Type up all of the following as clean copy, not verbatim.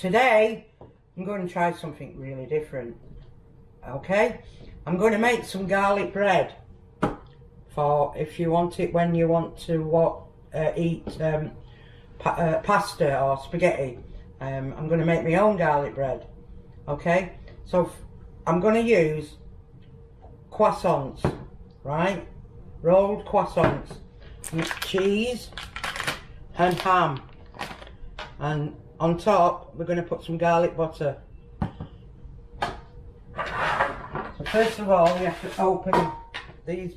today I'm going to try something really different. Okay, I'm going to make some garlic bread for if you want it when you want to eat pasta or spaghetti. I'm going to make my own garlic bread. Okay, so I'm going to use croissants, right? Rolled croissants with cheese and ham, and on top we're going to put some garlic butter. So first of all you have to open these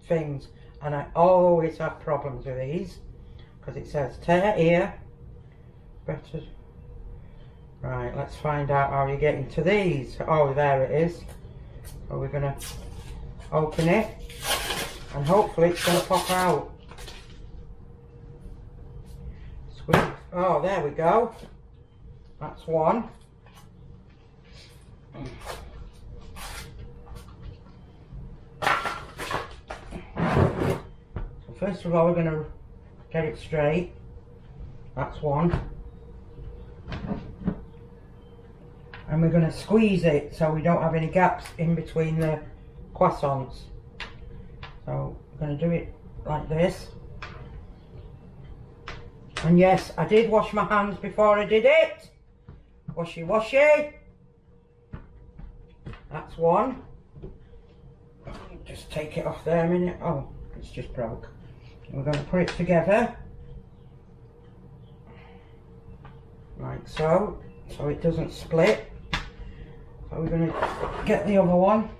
things, and I always have problems with these because it says tear here, better. Right, let's find out how you get into these. Oh, there it is. So we're going to open it and hopefully it's going to pop out. Squeeze. Oh, there we go. That's one. So first of all we're going to get it straight. That's one. And we're going to squeeze it so we don't have any gaps in between the croissants. So we're going to do it like this. And yes, I did wash my hands before I did it. Washy washy. That's one. Just take it off there a minute. Oh, it's just broke. We're going to put it together. Like so. So it doesn't split. So we're going to get the other one.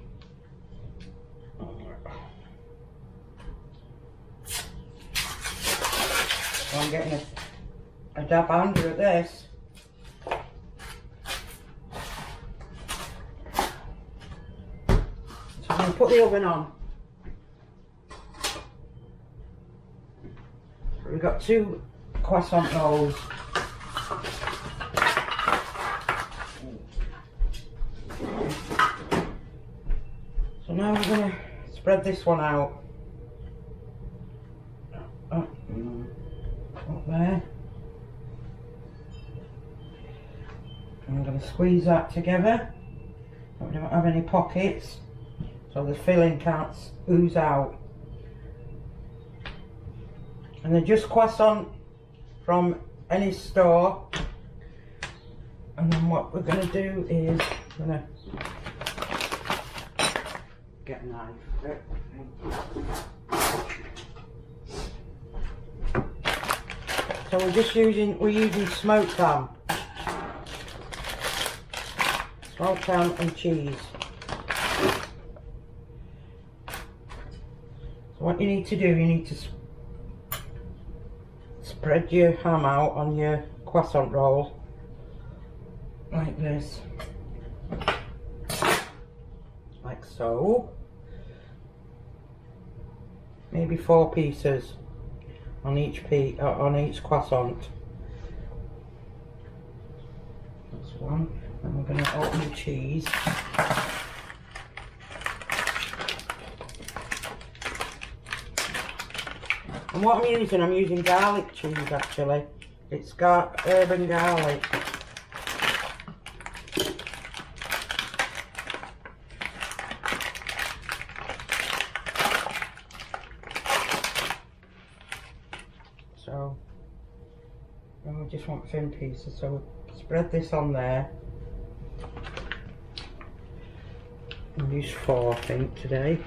So I'm getting a dab hander at this. So I'm going to put the oven on. So we've got 2 croissant rolls. So now we're going to spread this one out. Up there. I'm going to squeeze that together. We don't have any pockets, so the filling can't ooze out. And they're just croissant from any store. And then what we're going to do is we're going to get a knife. So we're using smoked ham and cheese. So what you need to do, you need to spread your ham out on your croissant roll like this, like so. Maybe 4 pieces on each croissant. That's one. And we're going to open the cheese. And what I'm using garlic cheese actually. It's got urban garlic. So, and we just want thin pieces, so we'll spread this on there. I'll use 4 I think today,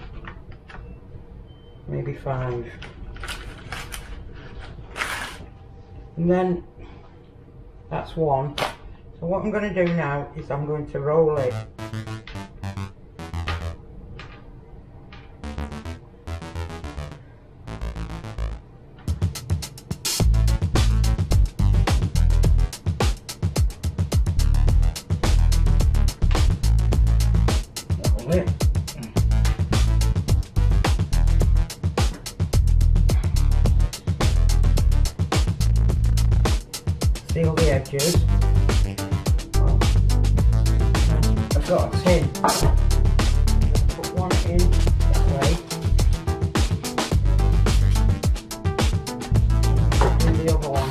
maybe 5. And then that's one. So what I'm going to do now is I'm going to roll it. Seal the edges. I've got a tin. Put one in this way. And the other one.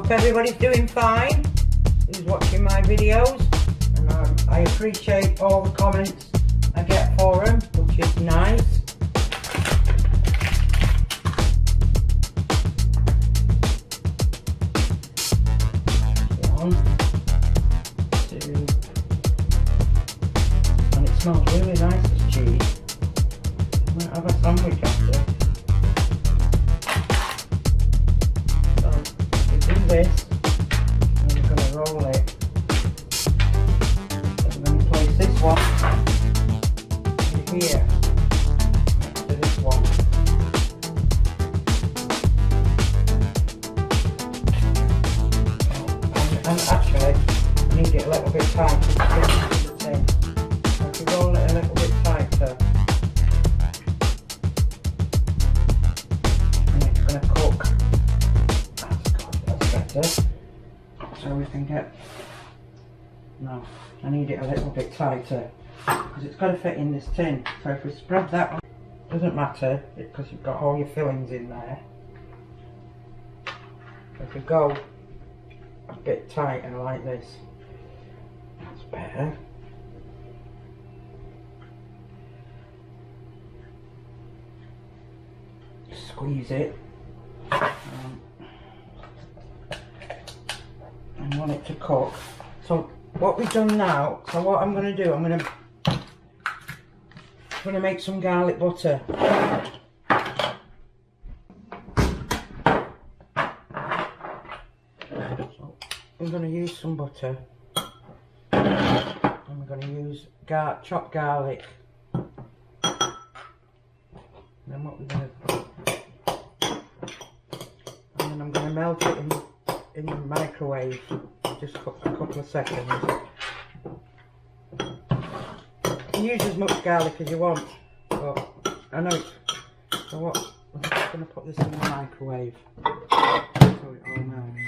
Hope everybody's doing fine who's watching my videos, and I appreciate all the comments I get for them, which is nice. One, two, and it smells really nice as cheese. I might have a sandwich after. So we do this, and we're going to roll it. So we're going to place this one here next to this one. And actually, I need it a little bit tight to fit into the tin. So if you roll it a little bit tighter, and it's going to cook. That's good, that's better. So we can get, no, I need it a little bit tighter because it's got to fit in this tin. So if we spread that on, doesn't matter because you've got all your fillings in there. If we go a bit tighter like this, that's better. Squeeze it. And want it to cook. So what we've done now, so what I'm going to do, I'm going to make some garlic butter. So I'm going to use some butter, and we're going to use chopped garlic. And then what we're going to, and then I'm going to melt it in the microwave, just a couple of seconds. You can use as much garlic as you want, but I know it's, so what, I'm just going to put this in the microwave so it all melts.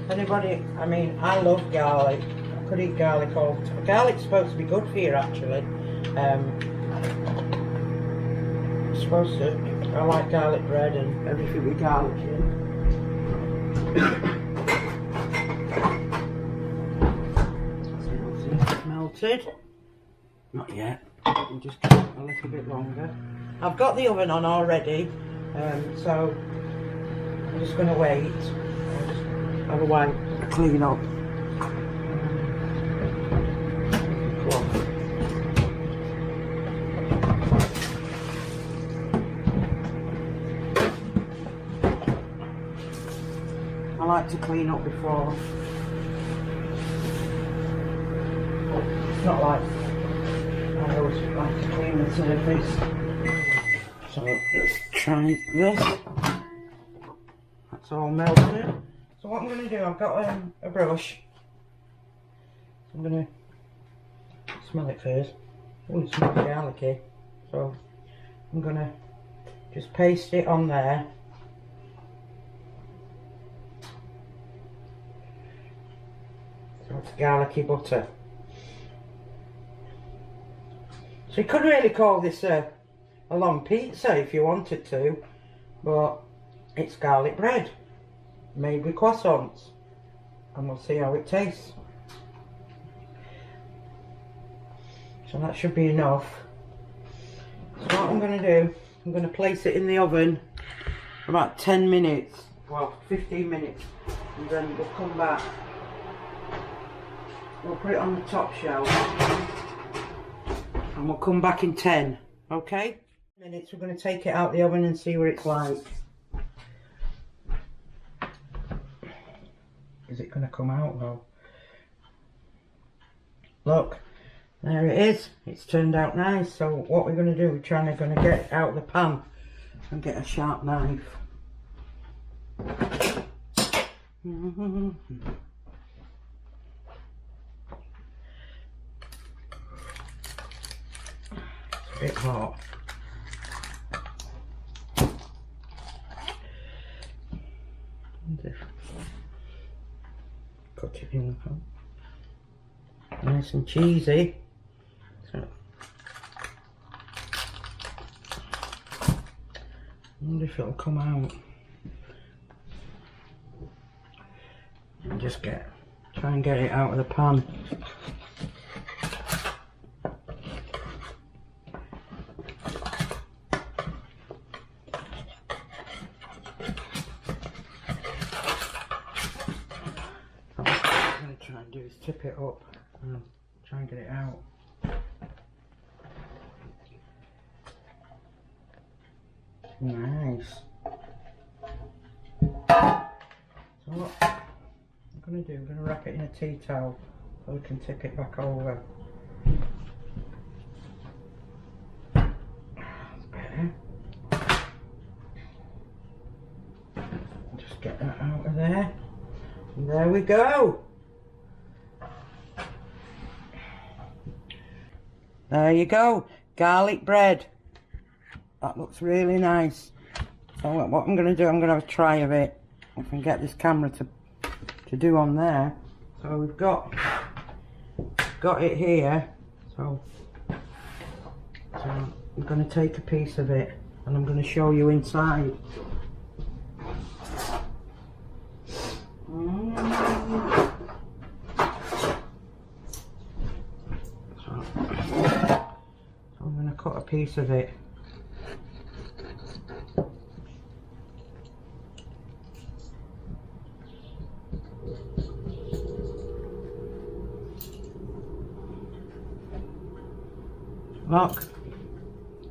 Anybody, I mean, I love garlic. I could eat garlic all the time. Garlic's supposed to be good for you, actually. It's supposed to. I like garlic bread and everything with garlic in. See if it's melted. Not yet. We'll just give it a little bit longer. I've got the oven on already, so I'm just going to wait. Have a wipe, clean up. I like to clean up before. It's not like I always like to clean the surface. So let's try this. That's all melted. So what I'm going to do, I've got a brush. I'm going to smell it first. Oh, it smells garlicky. So I'm going to just paste it on there. So it's garlicky butter. So you could really call this a long pizza if you wanted to, but it's garlic bread made with croissants, and we'll see how it tastes. So that should be enough. So what I'm going to do, I'm going to place it in the oven for about 10 minutes, well 15 minutes, and then we'll come back. We'll put it on the top shelf and we'll come back in 10, okay? Minutes, we're going to take it out the oven and see what it's like. Is it going to come out though? Look, there it is. It's turned out nice. So what we're going to do, we're going to get it out of the pan and get a sharp knife. It's a bit hot. Cut it in the pan. Nice and cheesy. So wonder if it'll come out. And just try and get it out of the pan. What I'm going to try and do is tip it up and try and get it out. Nice. So what I'm going to do, I'm going to wrap it in a tea towel so we can tip it back over. That's better. Just get that out of there. And there we go. There you go. Garlic bread. That looks really nice. So what I'm going to do, I'm going to have a try of it. If I can get this camera to do on there. So we've got it here. So I'm going to take a piece of it and I'm going to show you inside. So I'm going to cut a piece of it. Look,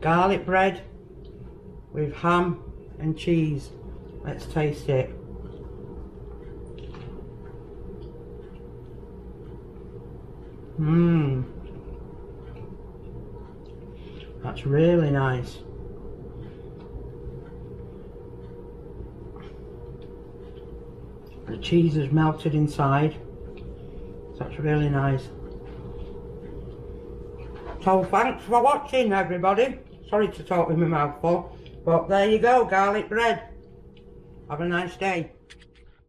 garlic bread with ham and cheese. Let's taste it. That's really nice. The cheese is melted inside. That's really nice. So thanks for watching, everybody. Sorry to talk with my mouth full, but there you go, garlic bread. Have a nice day.